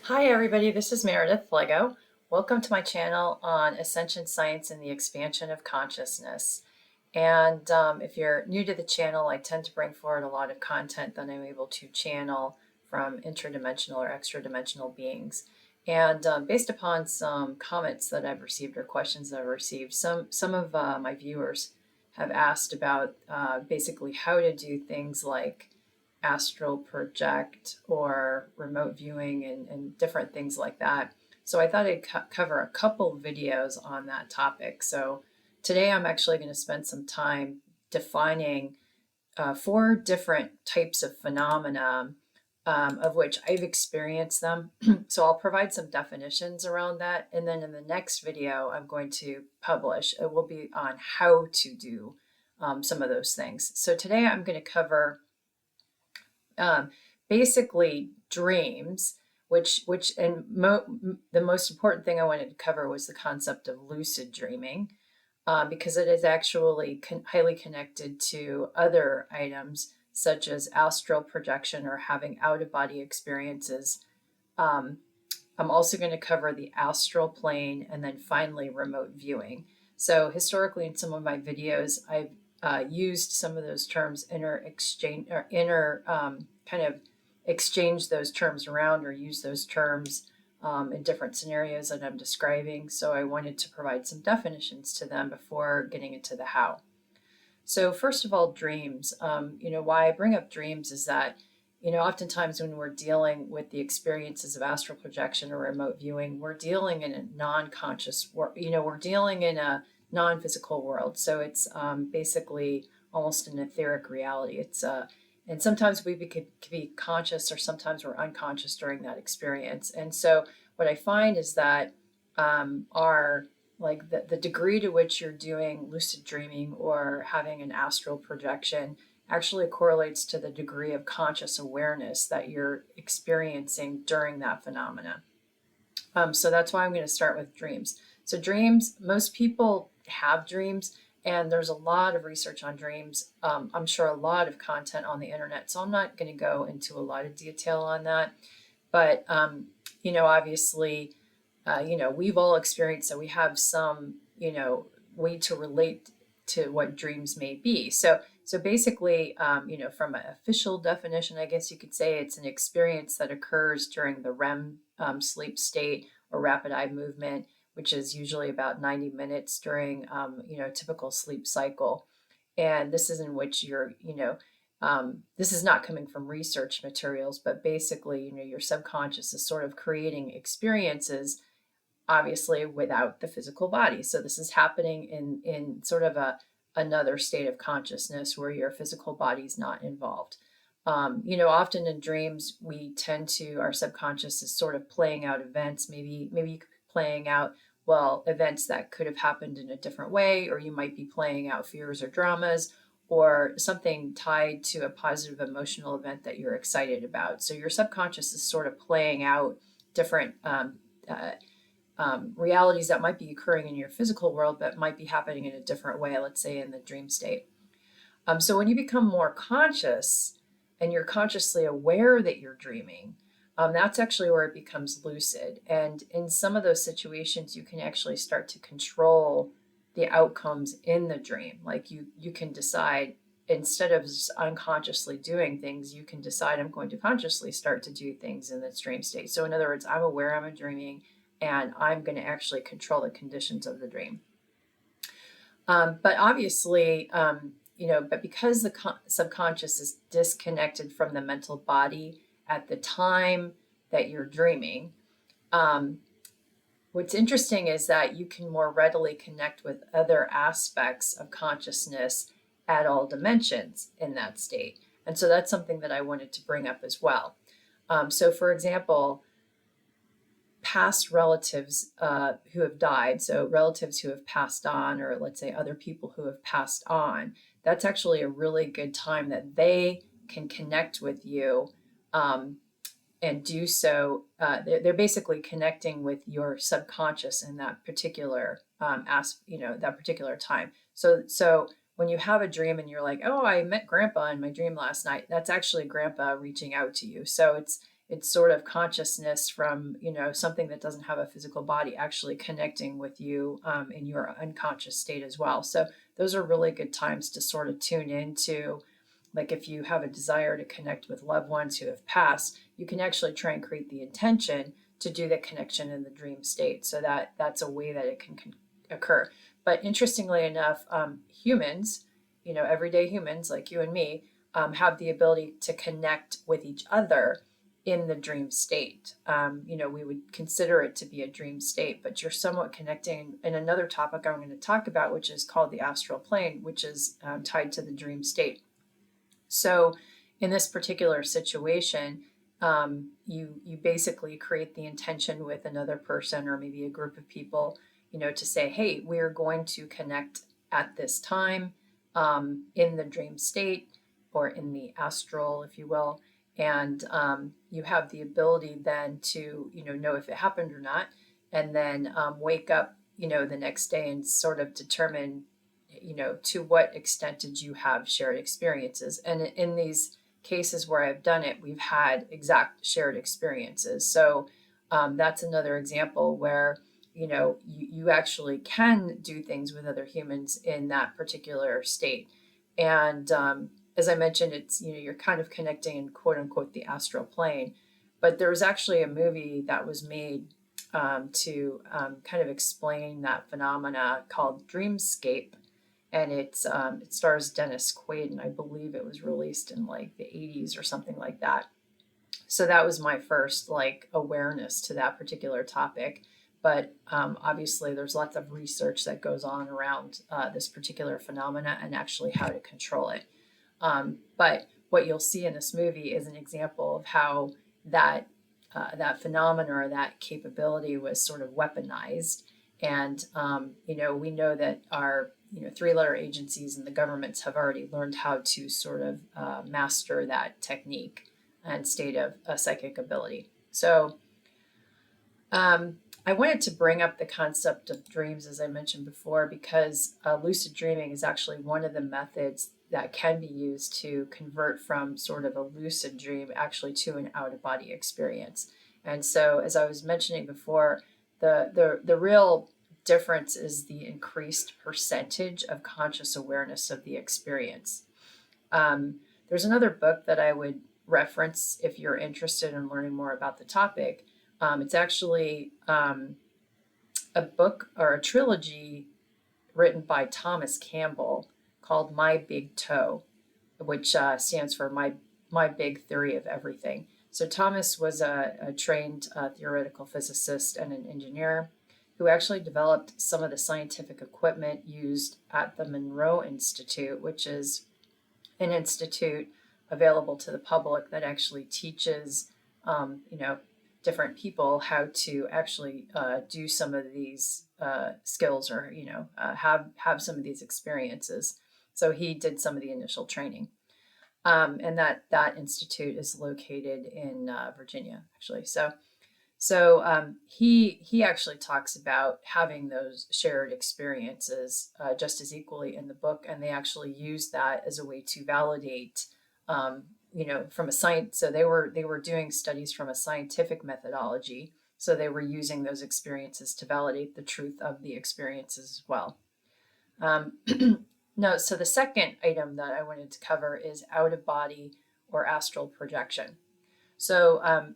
Hi everybody, this is Meredith Lego. Welcome to my channel on Ascension Science and the Expansion of Consciousness. And if you're new to the channel, I tend to bring forward a lot of content that I'm able to channel from interdimensional or extra-dimensional beings. And based upon some comments that I've received or questions that I've received, some of my viewers have asked about basically how to do things like astral project or remote viewing and different things like that. So I thought I'd cover a couple videos on that topic. So today I'm actually going to spend some time defining four different types of phenomena, of which I've experienced them. So I'll provide some definitions around that. And then in the next video I'm going to publish, it will be on how to do some of those things. So today I'm going to cover um, basically dreams, the most important thing I wanted to cover was the concept of lucid dreaming, because it is actually highly connected to other items such as astral projection or having out of body experiences. Um, I'm also going to cover the astral plane and then finally remote viewing. So historically in some of my videos, I've used some of those terms, kind of exchange those terms around or use those terms in different scenarios that I'm describing. So I wanted to provide some definitions to them before getting into the how. So first of all, dreams. Why I bring up dreams is that, oftentimes when we're dealing with the experiences of astral projection or remote viewing, we're dealing in a non-conscious world. We're dealing in a non-physical world. So it's basically almost an etheric reality. And sometimes could be conscious or sometimes we're unconscious during that experience. And so what I find is that our like the degree to which you're doing lucid dreaming or having an astral projection actually correlates to the degree of conscious awareness that you're experiencing during that phenomena. So that's why I'm going to start with dreams. So dreams, most people have dreams, and there's a lot of research on dreams. I'm sure a lot of content on the internet, so I'm not going to go into a lot of detail on that. But obviously, we've all experienced that we have some, way to relate to what dreams may be. So basically, from an official definition, I guess you could say it's an experience that occurs during the REM sleep state or rapid eye movement, which is usually about 90 minutes during, typical sleep cycle. And this is in which this is not coming from research materials, but basically, your subconscious is sort of creating experiences obviously without the physical body. So this is happening in sort of another state of consciousness where your physical body is not involved. Often in dreams, our subconscious is sort of playing out events, maybe playing out, events that could have happened in a different way, or you might be playing out fears or dramas or something tied to a positive emotional event that you're excited about. So your subconscious is sort of playing out different realities that might be occurring in your physical world, but might be happening in a different way, let's say in the dream state. So when you become more conscious and you're consciously aware that you're dreaming, that's actually where it becomes lucid. And in some of those situations, you can actually start to control the outcomes in the dream. Like you can decide, instead of just unconsciously doing things, you can decide, I'm going to consciously start to do things in this dream state. So in other words, I'm aware I'm dreaming and I'm going to actually control the conditions of the dream. But obviously, but because the subconscious is disconnected from the mental body at the time that you're dreaming, what's interesting is that you can more readily connect with other aspects of consciousness at all dimensions in that state. And so that's something that I wanted to bring up as well. So for example, past relatives who have died, so relatives who have passed on, or let's say other people who have passed on, that's actually a really good time that they can connect with you and do so. They're basically connecting with your subconscious in that particular that particular time. So when you have a dream and you're like, oh, I met grandpa in my dream last night, that's actually grandpa reaching out to you. So it's sort of consciousness from, something that doesn't have a physical body actually connecting with you in your unconscious state as well. So those are really good times to sort of tune into, like if you have a desire to connect with loved ones who have passed, you can actually try and create the intention to do the connection in the dream state. So that's a way that it can occur. But interestingly enough, humans, everyday humans like you and me, have the ability to connect with each other in the dream state. We would consider it to be a dream state, but you're somewhat connecting in another topic I'm going to talk about, which is called the astral plane, which is tied to the dream state. So in this particular situation, you basically create the intention with another person or maybe a group of people, to say, hey, we're going to connect at this time in the dream state or in the astral, if you will. And you have the ability then to, know if it happened or not, and then wake up, the next day and sort of determine, to what extent did you have shared experiences. And in these cases where I've done it, we've had exact shared experiences. So that's another example where, you actually can do things with other humans in that particular state. And as I mentioned, it's, you're kind of connecting in quote unquote the astral plane. But there was actually a movie that was made to kind of explain that phenomena called Dreamscape. And it stars Dennis Quaid, and I believe it was released in like the 80s or something like that. So that was my first like awareness to that particular topic. But obviously, there's lots of research that goes on around this particular phenomena and actually how to control it. But what you'll see in this movie is an example of how that phenomena or that capability was sort of weaponized. And we know that our three-letter agencies and the governments have already learned how to sort of master that technique and state of psychic ability. So I wanted to bring up the concept of dreams, as I mentioned before, because lucid dreaming is actually one of the methods that can be used to convert from sort of a lucid dream actually to an out-of-body experience. And so, as I was mentioning before, the real difference is the increased percentage of conscious awareness of the experience. There's another book that I would reference if you're interested in learning more about the topic. It's actually a book or a trilogy written by Thomas Campbell called My Big Toe, which stands for My Big Theory of Everything. So Thomas was a trained theoretical physicist and an engineer who actually developed some of the scientific equipment used at the Monroe Institute, which is an institute available to the public that actually teaches, different people how to actually do some of these skills or, have some of these experiences. So he did some of the initial training. And that institute is located in Virginia, actually. So he actually talks about having those shared experiences just as equally in the book, and they actually use that as a way to validate, from a science. So they were doing studies from a scientific methodology. So they were using those experiences to validate the truth of the experiences as well. No, so the second item that I wanted to cover is out of body or astral projection. So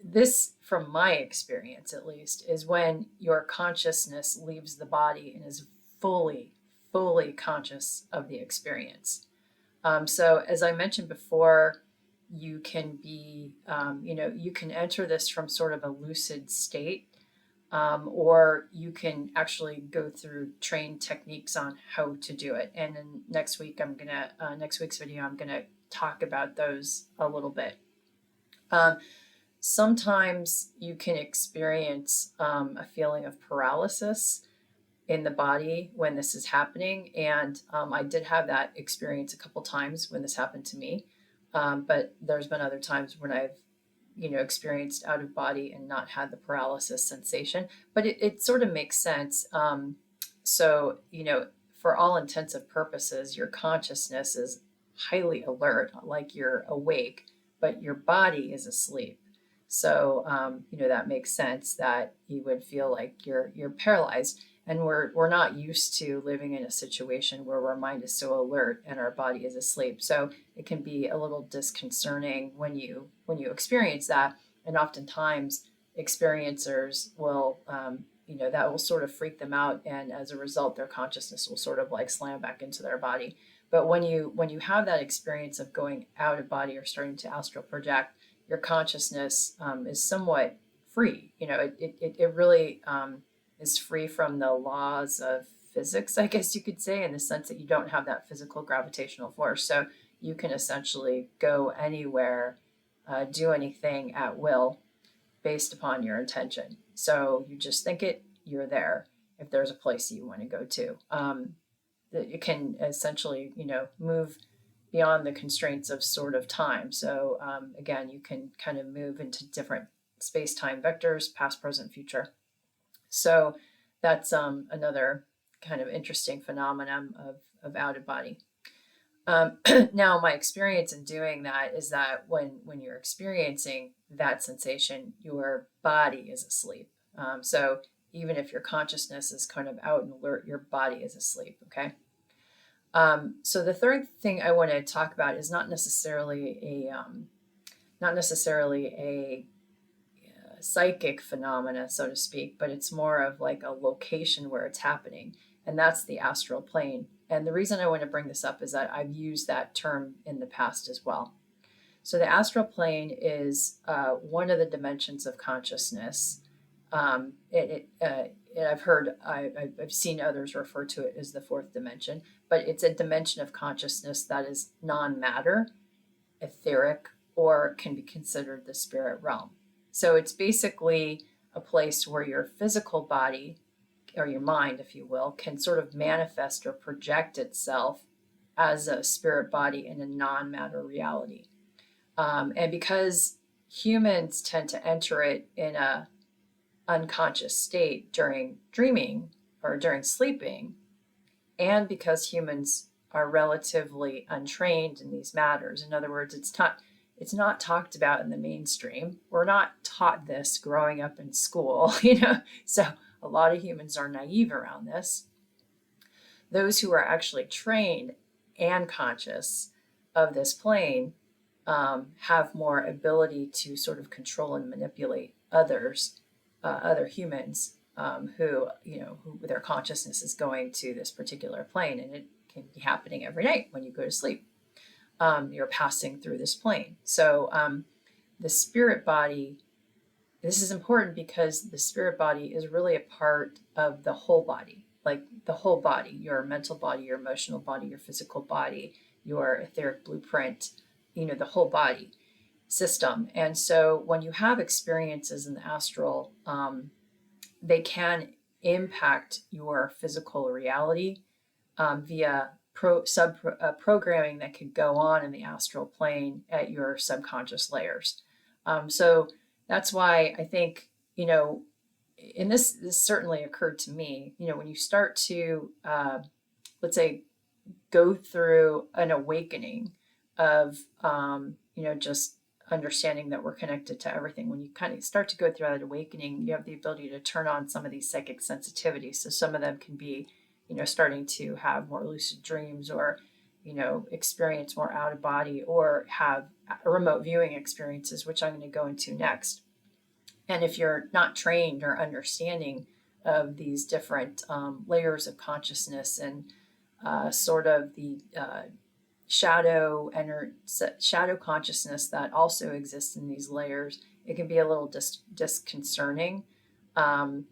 this, from my experience at least, is when your consciousness leaves the body and is fully conscious of the experience. So as I mentioned before, you can be, you can enter this from sort of a lucid state, or you can actually go through trained techniques on how to do it. And in next week's video, I'm gonna talk about those a little bit. Sometimes you can experience a feeling of paralysis in the body when this is happening. And I did have that experience a couple times when this happened to me. But there's been other times when I've, experienced out of body and not had the paralysis sensation. But it sort of makes sense. So, for all intents and purposes, your consciousness is highly alert, like you're awake, but your body is asleep. So, that makes sense that you would feel like you're paralyzed. And we're not used to living in a situation where our mind is so alert and our body is asleep. So it can be a little disconcerting when you experience that. And oftentimes experiencers will, that will sort of freak them out, and as a result, their consciousness will sort of like slam back into their body. But when you have that experience of going out of body or starting to astral project, your consciousness is somewhat free. It really is free from the laws of physics, I guess you could say, in the sense that you don't have that physical gravitational force. So you can essentially go anywhere, do anything at will based upon your intention. So you just think it, you're there. If there's a place you want to go to, it can essentially, move beyond the constraints of sort of time. So again, you can kind of move into different space-time vectors, past, present, future. So that's another kind of interesting phenomenon of out of body. Now, my experience in doing that is that when you're experiencing that sensation, your body is asleep. So even if your consciousness is kind of out and alert, your body is asleep. Okay. So the third thing I want to talk about is not necessarily a psychic phenomena, so to speak, but it's more of like a location where it's happening, and that's the astral plane. And the reason I want to bring this up is that I've used that term in the past as well. So the astral plane is one of the dimensions of consciousness. I've seen others refer to it as the fourth dimension, but it's a dimension of consciousness that is non-matter, etheric, or can be considered the spirit realm. So it's basically a place where your physical body, or your mind, if you will, can sort of manifest or project itself as a spirit body in a non-matter reality. And because humans tend to enter it in a unconscious state during dreaming or during sleeping, and because humans are relatively untrained in these matters, in other words, it's not talked about in the mainstream. We're not taught this growing up in school, so a lot of humans are naive around this. Those who are actually trained and conscious of this plane have more ability to sort of control and manipulate other humans who their consciousness is going to this particular plane, and it can be happening every night when you go to sleep. You're passing through this plane. So the spirit body, this is important because the spirit body is really a part of the whole body, like the whole body, your mental body, your emotional body, your physical body, your etheric blueprint, the whole body system. And so when you have experiences in the astral, they can impact your physical reality via programming that could go on in the astral plane at your subconscious layers. So that's why I think, and this certainly occurred to me, when you start to, let's say, go through an awakening of, just understanding that we're connected to everything. When you kind of start to go through that awakening, you have the ability to turn on some of these psychic sensitivities. So some of them can be, starting to have more lucid dreams, or, experience more out of body, or have remote viewing experiences, which I'm going to go into next. And if you're not trained or understanding of these different layers of consciousness and sort of the shadow consciousness that also exists in these layers, it can be a little disconcerting, and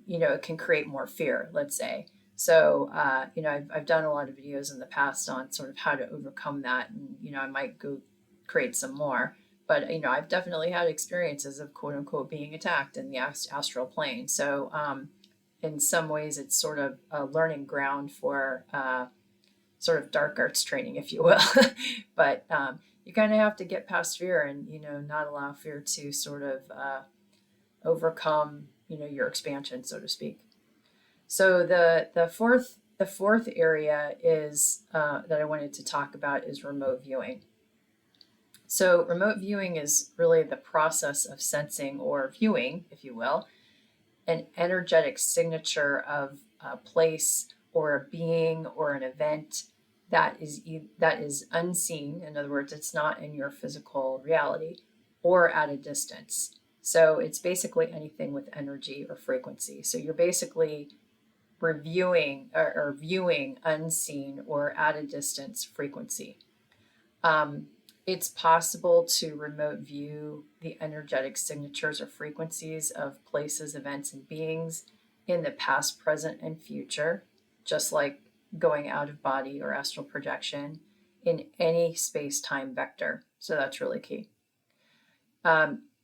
it can create more fear, let's say. So I've done a lot of videos in the past on sort of how to overcome that, and I might go create some more. But I've definitely had experiences of quote unquote being attacked in the astral plane. So in some ways, it's sort of a learning ground for sort of dark arts training, if you will. But you kind of have to get past fear, and not allow fear to sort of overcome your expansion, so to speak. So the fourth area is that I wanted to talk about is remote viewing. So remote viewing is really the process of sensing or viewing, if you will, an energetic signature of a place or a being or an event that is unseen. In other words, it's not in your physical reality or at a distance. So it's basically anything with energy or frequency. So you're basically reviewing or viewing unseen or at a distance frequency. Um, it's possible to remote view the energetic signatures or frequencies of places, events, and beings in the past, present, and future, just like going out of body or astral projection in any space time vector. So that's really key.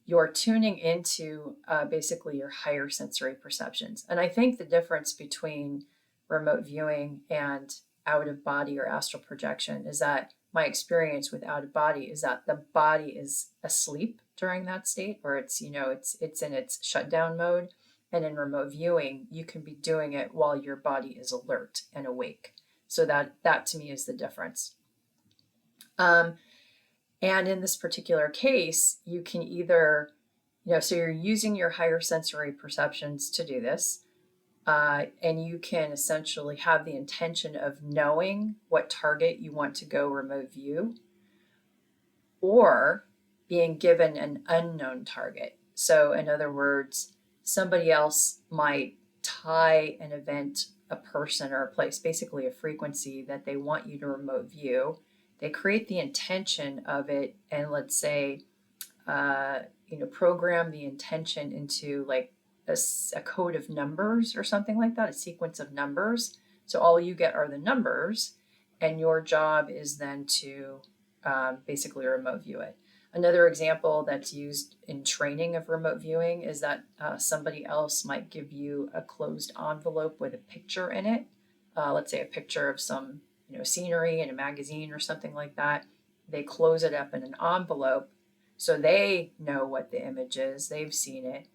You're tuning into basically your higher sensory perceptions. And I think the difference between remote viewing and out of body or astral projection is that my experience with out of body is that the body is asleep during that state, or it's it's in its shutdown mode. And in remote viewing, you can be doing it while your body is alert and awake. So that to me is the difference. And in this particular case, you can either, so you're using your higher sensory perceptions to do this. And you can essentially have the intention of knowing what target you want to go remote view, or being given an unknown target. So, in other words, somebody else might tie an event, a person, or a place, basically a frequency that they want you to remote view. They create the intention of it, and let's say, program the intention into like a code of numbers or something like that, a sequence of numbers. So all you get are the numbers, and your job is then to basically remote view it. Another example that's used in training of remote viewing is that somebody else might give you a closed envelope with a picture in it. Let's say a picture of some scenery in a magazine or something like that. They close it up in an envelope so they know what the image is. They've seen it.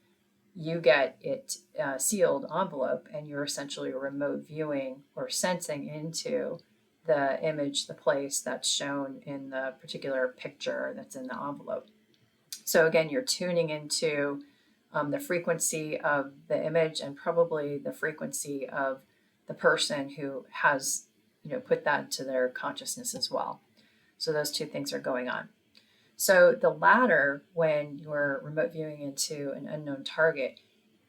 You get it sealed envelope, and you're essentially remote viewing or sensing into the image, the place that's shown in the particular picture that's in the envelope. So again, you're tuning into the frequency of the image and probably the frequency of the person who has put that into their consciousness as well. So those two things are going on. So the latter, when you're remote viewing into an unknown target,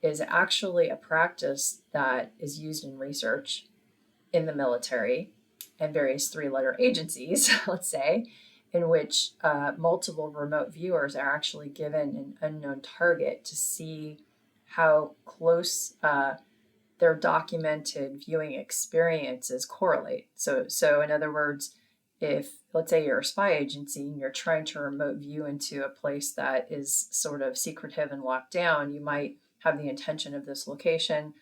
is actually a practice that is used in research in the military and various three-letter agencies, let's say, in which multiple remote viewers are actually given an unknown target to see how close their documented viewing experiences correlate. So in other words, if let's say you're a spy agency and you're trying to remote view into a place that is sort of secretive and locked down, you might have the intention of this location,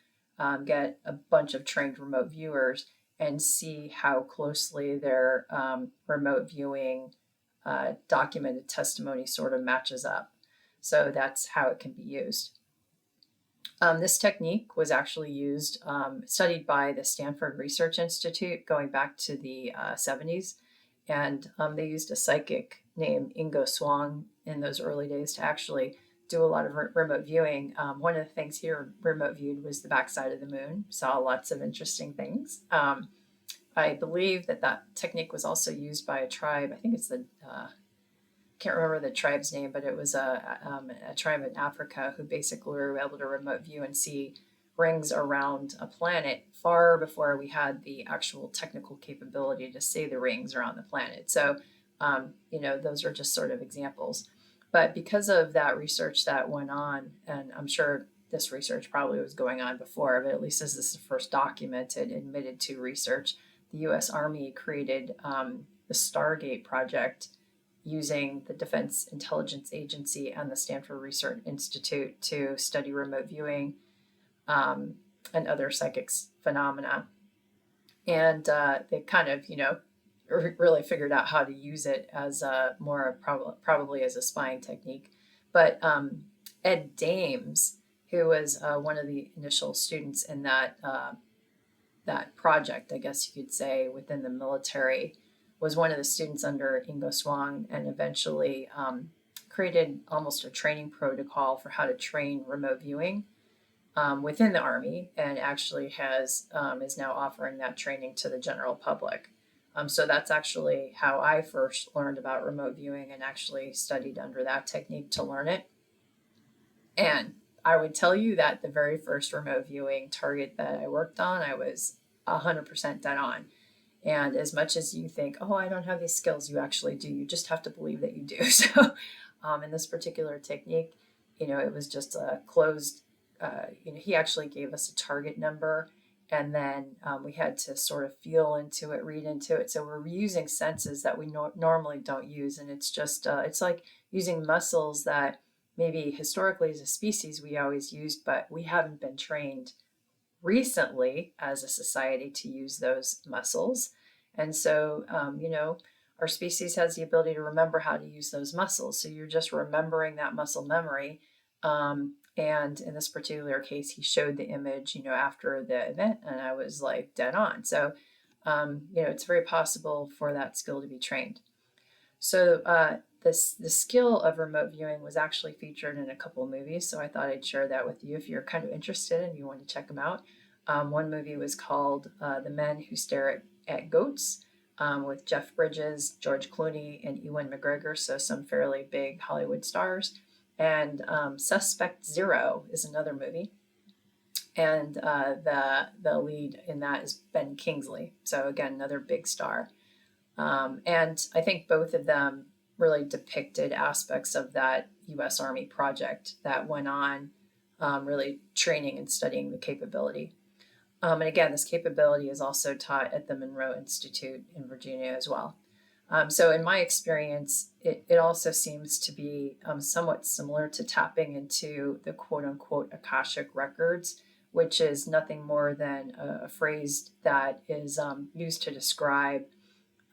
get a bunch of trained remote viewers and see how closely their remote viewing documented testimony sort of matches up. So that's how it can be used. This technique was actually used, studied by the Stanford Research Institute going back to the 70s. And they used a psychic named Ingo Swann in those early days to actually do a lot of remote viewing. One of the things he remote viewed was the backside of the moon, saw lots of interesting things. I believe that technique was also used by a tribe. I think it's can't remember the tribe's name, but it was a tribe in Africa who basically were able to remote view and see rings around a planet far before we had the actual technical capability to see the rings around the planet. So, those are just sort of examples. But because of that research that went on, and I'm sure this research probably was going on before, but at least this is the first documented, admitted to research, the U.S. Army created the Stargate project using the Defense Intelligence Agency and the Stanford Research Institute to study remote viewing and other psychic phenomena. And they kind of, really figured out how to use it as probably as a spying technique. But Ed Dames, who was one of the initial students in that project, I guess you could say, within the military, was one of the students under Ingo Swann, and eventually created almost a training protocol for how to train remote viewing within the Army, and actually is now offering that training to the general public. So that's actually how I first learned about remote viewing and actually studied under that technique to learn it. And I would tell you that the very first remote viewing target that I worked on, I was 100% dead on. And as much as you think, oh, I don't have these skills, you actually do. You just have to believe that you do. So in this particular technique, it was just a closed, he actually gave us a target number, and then we had to sort of feel into it, read into it. So we're using senses that we normally don't use. And it's just, it's like using muscles that maybe historically as a species we always used, but we haven't been trained recently as a society to use those muscles. And so, our species has the ability to remember how to use those muscles. So you're just remembering that muscle memory. And in this particular case, he showed the image, after the event, and I was like dead on. So, it's very possible for that skill to be trained. So, the skill of remote viewing was actually featured in a couple of movies, so I thought I'd share that with you if you're kind of interested and you want to check them out. One movie was called The Men Who Stare at Goats, with Jeff Bridges, George Clooney, and Ewan McGregor, so some fairly big Hollywood stars. And Suspect Zero is another movie, and the lead in that is Ben Kingsley, so again, another big star. And I think both of them really depicted aspects of that U.S. Army project that went on, really training and studying the capability. And again, this capability is also taught at the Monroe Institute in Virginia as well. So in my experience, it also seems to be somewhat similar to tapping into the quote unquote Akashic records, which is nothing more than a phrase that is used to describe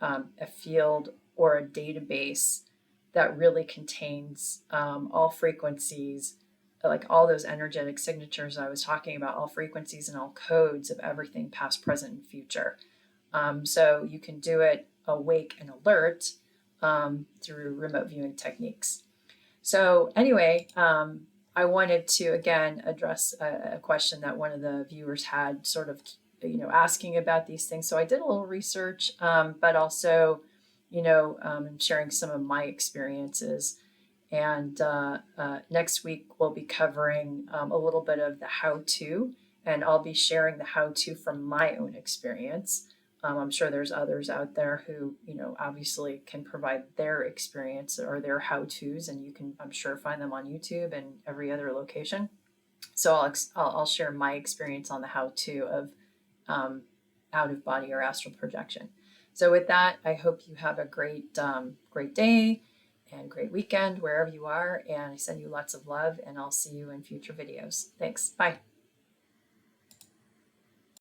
a field or a database that really contains all frequencies, like all those energetic signatures I was talking about, all frequencies and all codes of everything past, present, and future. So you can do it awake and alert through remote viewing techniques. So anyway, I wanted to again address a question that one of the viewers had, sort of asking about these things. So I did a little research, but also sharing some of my experiences. And next week we'll be covering a little bit of the how-to, and I'll be sharing the how-to from my own experience. I'm sure there's others out there who, obviously can provide their experience or their how-tos, and you can, I'm sure, find them on YouTube and every other location. So I'll share my experience on the how-to of out-of-body or astral projection. So with that, I hope you have a great day and great weekend wherever you are. And I send you lots of love, and I'll see you in future videos. Thanks. Bye.